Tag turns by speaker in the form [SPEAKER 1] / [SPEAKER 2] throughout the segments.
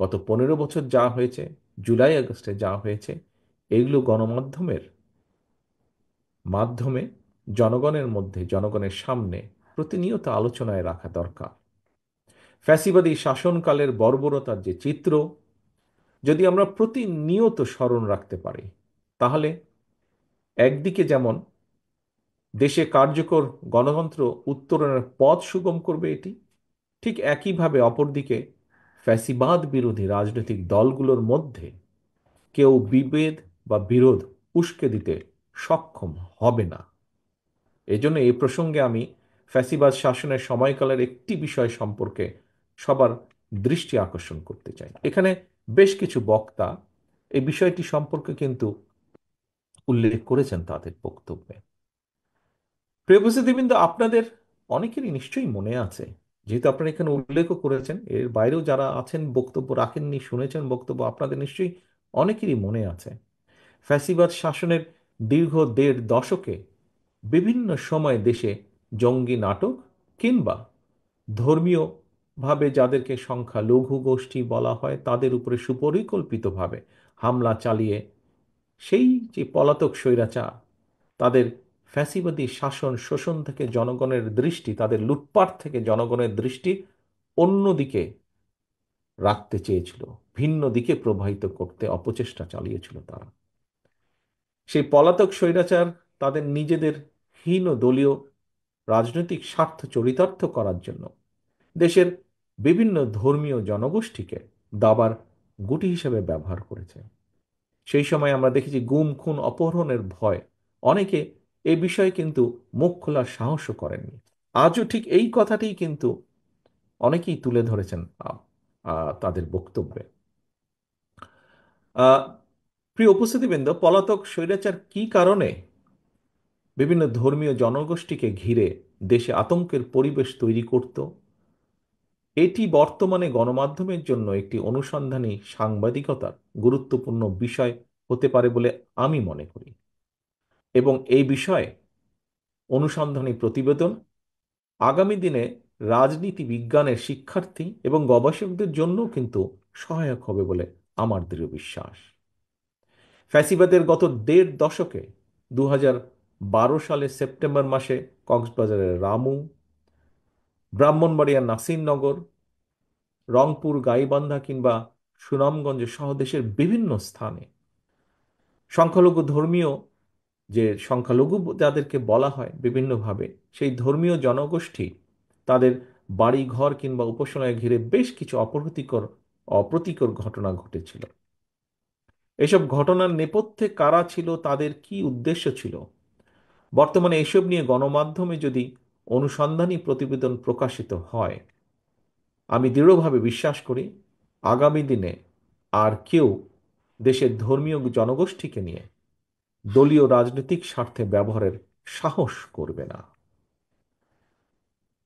[SPEAKER 1] গত 15 বছর যা হয়েছে, জুলাই আগস্টে যা হয়েছে, এগুলো গণমাধ্যমের মাধ্যমে জনগণের মধ্যে, জনগণের সামনে প্রতিনিয়ত আলোচনায় রাখা দরকার। ফ্যাসিবাদী শাসনকালের বর্বরতার যে চিত্র যদি আমরা প্রতিনিয়ত স্মরণ রাখতে পারি, তাহলে একদিকে যেমন দেশে কার্যকর গণতন্ত্র উত্তরণের পথ সুগম করবে এটি, ঠিক একইভাবে অপরদিকে ফ্যাসিবাদ বিরোধী রাজনৈতিক দলগুলোর মধ্যে কেউ বিভেদ বা বিরোধ উস্কে দিতে সক্ষম হবে না। এজন্য এই প্রসঙ্গে আমি ফ্যাসিবাদ শাসনের সময়কালের একটি বিষয় সম্পর্কে সবার দৃষ্টি আকর্ষণ করতে চাই। এখানে বেশ কিছু বক্তা এই বিষয়টি সম্পর্কে কিন্তু উল্লেখ করেছেন তাদের বক্তব্যে। প্রিয় উপস্থিতিবৃন্দ, আপনাদের অনেকেরই নিশ্চয়ই মনে আছে, যেহেতু আপনারা এখানে উল্লেখও করেছেন, এর বাইরেও যারা আছেন বক্তব্য রাখেননি, শুনেছেন বক্তব্য, আপনাদের নিশ্চয়ই অনেকেরই মনে আছে ফ্যাসিবাদ শাসনের দীর্ঘ 1.5 দশকে বিভিন্ন সময় দেশে জঙ্গি নাটক কিংবা ধর্মীয়ভাবে যাদেরকে সংখ্যালঘু গোষ্ঠী বলা হয় তাদের উপরে সুপরিকল্পিতভাবে হামলা চালিয়ে সেই যে পলাতক স্বৈরাচার তাদের ফ্যাসিবাদী শাসন শোষণ থেকে জনগণের দৃষ্টি, তাদের লুটপাট থেকে জনগণের দৃষ্টি অন্যদিকে রাখতে চেয়েছিল, ভিন্ন দিকে প্রবাহিত করতে অপচেষ্টা চালিয়েছিল তারা। সেই পলাতক স্বৈরাচার তাদের নিজেদের হীন দলীয় রাজনৈতিক স্বার্থ চরিতার্থ করার জন্য দেশের বিভিন্ন ধর্মীয় জনগোষ্ঠীকে দাবার গুটি হিসেবে ব্যবহার করেছে। সেই সময় আমরা দেখেছি গুম খুন অপহরণের ভয়, অনেকে এ বিষয়ে কিন্তু মুখ খোলার সাহসও করেননি। আজও ঠিক এই কথাটিই কিন্তু অনেকেই তুলে ধরেছেন তাদের বক্তব্যে। আহ, প্রিয় উপস্থিতিবৃন্দ, পলাতক স্বৈরাচার কি কারণে বিভিন্ন ধর্মীয় জনগোষ্ঠীকে ঘিরে দেশে আতঙ্কের পরিবেশ তৈরি করত, এটি বর্তমানে গণমাধ্যমের জন্য একটি অনুসন্ধানী সাংবাদিকতার গুরুত্বপূর্ণ বিষয় হতে পারে বলে আমি মনে করি। এবং এই বিষয়ে অনুসন্ধানী প্রতিবেদন আগামী দিনে রাজনীতি বিজ্ঞানের শিক্ষার্থী এবং গবেষকদের জন্য কিন্তু সহায়ক হবে বলে আমার দৃঢ় বিশ্বাস। ফ্যাসিবাদের গত 1.5 দশকে 2012 সালের সেপ্টেম্বর মাসে কক্সবাজারের রামু, ব্রাহ্মণবাড়িয়ার নাসিরনগর, রংপুর গাইবান্ধা কিংবা সুনামগঞ্জ সহ দেশের বিভিন্ন স্থানে সংখ্যালঘু ধর্মীয় যে সংখ্যালঘু যাদেরকে বলা হয় বিভিন্নভাবে, সেই ধর্মীয় জনগোষ্ঠী তাদের বাড়ি ঘর কিংবা উপাসনায় ঘিরে বেশ কিছু অপ্রীতিকর ঘটনা ঘটেছিল। এসব ঘটনার নেপথ্যে কারা ছিল, তাদের কি উদ্দেশ্য ছিল, বর্তমানে এসব নিয়ে গণমাধ্যমে যদি অনুসন্ধানী প্রতিবেদন প্রকাশিত হয়, আমি দৃঢ়ভাবে বিশ্বাস করি আগামী দিনে আর কেউ দেশের ধর্মীয় জনগোষ্ঠীকে নিয়ে দলীয় রাজনৈতিক স্বার্থে ব্যবহারের সাহস করবে না।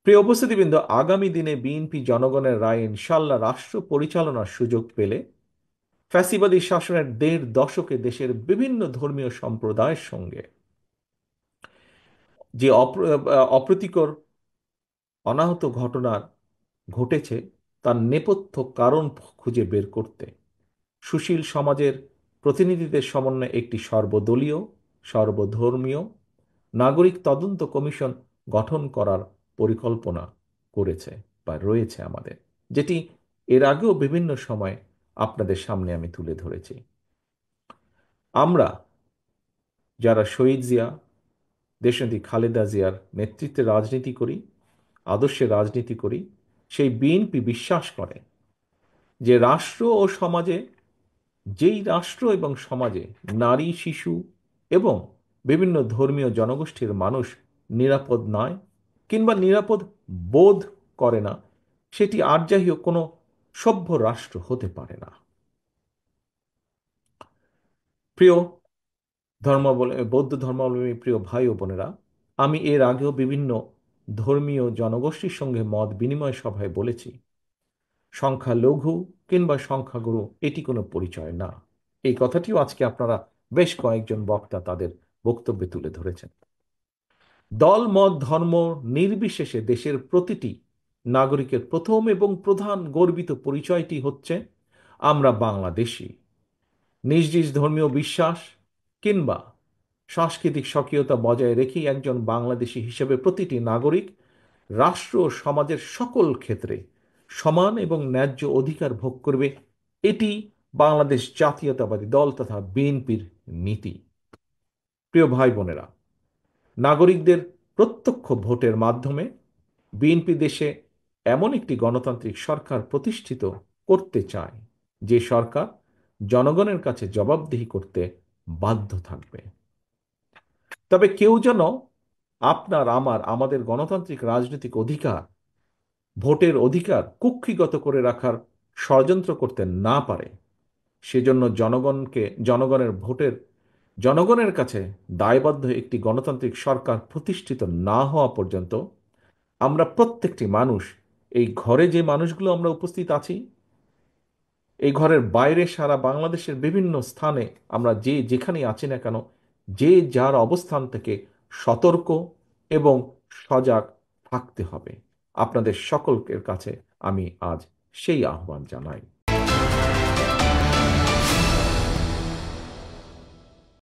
[SPEAKER 1] প্রিয় উপস্থিতিবৃন্দ, আগামী দিনে বিএনপি জনগণের রায় ইনশাল্লাহ রাষ্ট্র পরিচালনার সুযোগ পেলে ফ্যাসিবাদী শাসনের 1.5 দশকে দেশের বিভিন্ন ধর্মীয় সম্প্রদায়ের সঙ্গে যে অপ্রীতিকর অনাহত ঘটনা ঘটেছে তার নেপথ্য কারণ খুঁজে বের করতে সুশীল সমাজের প্রতিনিধিদের সমন্বয়ে একটি সর্বদলীয়, সর্বধর্মীয় নাগরিক তদন্ত কমিশন গঠন করার পরিকল্পনা করেছে বা রয়েছে আমাদের, যেটি এর আগেও বিভিন্ন সময় আপনাদের সামনে আমি তুলে ধরেছি। আমরা যারা শহীদ জিয়া, দেশনেত্রী খালেদা জিয়ার নেতৃত্বে রাজনীতি করি, আদর্শে রাজনীতি করি, সেই বিএনপি বিশ্বাস করে যে রাষ্ট্র ও সমাজে, যেই রাষ্ট্র এবং সমাজে নারী, শিশু এবং বিভিন্ন ধর্মীয় জনগোষ্ঠীর মানুষ নিরাপদ নয় কিংবা নিরাপদ বোধ করে না, সেটি আর যাই হোক কোনো সভ্য রাষ্ট্র হতে পারে না। প্রিয় বৌদ্ধ ধর্মাবলম্বী প্রিয় ভাই ও বোনেরা, আমি এর আগেও বিভিন্ন ধর্মীয় জনগোষ্ঠীর সঙ্গে মত বিনিময় সভায় বলেছি, সংখ্যালঘু কিংবা সংখ্যাগুরু এটি কোনো পরিচয় না। এই কথাটিও আজকে আপনারা বেশ কয়েকজন বক্তা তাদের বক্তব্যে তুলে ধরেছেন। দল মত ধর্ম নির্বিশেষে দেশের প্রতিটি নাগরিকের প্রথম এবং প্রধান গর্বিত পরিচয়টি হচ্ছে আমরা বাংলাদেশী, নিজ নিজ ধর্মীয় বিশ্বাস কিংবা সাংস্কৃতিক স্বকীয়তা বজায় রেখেই একজন বাংলাদেশী হিসেবে প্রতিটি নাগরিক রাষ্ট্র ও সমাজের সকল ক্ষেত্রে সমান এবং ন্যায্য অধিকার ভোগ করবে, এটি বাংলাদেশ জাতীয়তাবাদী দল তথা বিএনপির নীতি। প্রিয় ভাই বোনেরা, নাগরিকদের প্রত্যক্ষ ভোটের মাধ্যমে বিএনপি দেশে এমন একটি গণতান্ত্রিক সরকার প্রতিষ্ঠিত করতে চায় যে সরকার জনগণের কাছে জবাবদিহি করতে বাধ্য থাকবে। তবে কেউ যেন আমাদের গণতান্ত্রিক রাজনৈতিক অধিকার, ভোটের অধিকার কুক্ষিগত করে রাখার ষড়যন্ত্র করতে না পারে, সেজন্য জনগণের কাছে দায়বদ্ধ একটি গণতান্ত্রিক সরকার প্রতিষ্ঠিত না হওয়া পর্যন্ত আমরা প্রত্যেকটি মানুষ, এই ঘরে যে মানুষগুলো আমরা উপস্থিত আছি, এই ঘরের বাইরে সারা বাংলাদেশের বিভিন্ন স্থানে আমরা যে যেখানেই আছি না কেন, যে যার অবস্থান থেকে সতর্ক এবং সজাগ থাকতে হবে। আপনাদের সকলের কাছে আমি আজ সেই আহ্বান জানাই।